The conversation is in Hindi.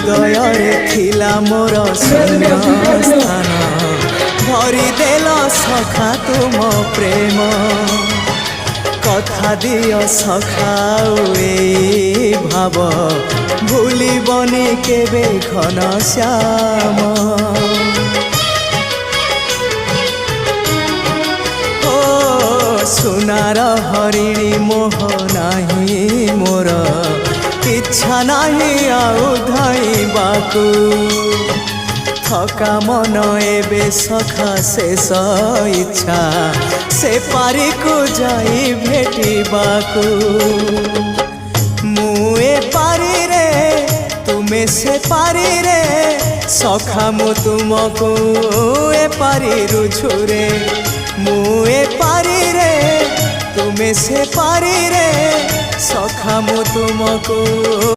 हृदय थिला मोर शून्य स्थान भरी देल सखा तुम प्रेम कथा दियो सखाओ ए भाव भूलिबनी केबे घन श्याम ओ सुनार हरिणी मोह नाही मोर इच्छा नहीं आउ धाइबाकू थका मन एबे सखा शेष इच्छा से पारी को जाई भेटिबाकू मुए पारी रे तुमे से पारी रे सखा मु तुमको ए पारी रुझुरे मुए पारी रे तुमे से पारी रे सखा मु तुमको।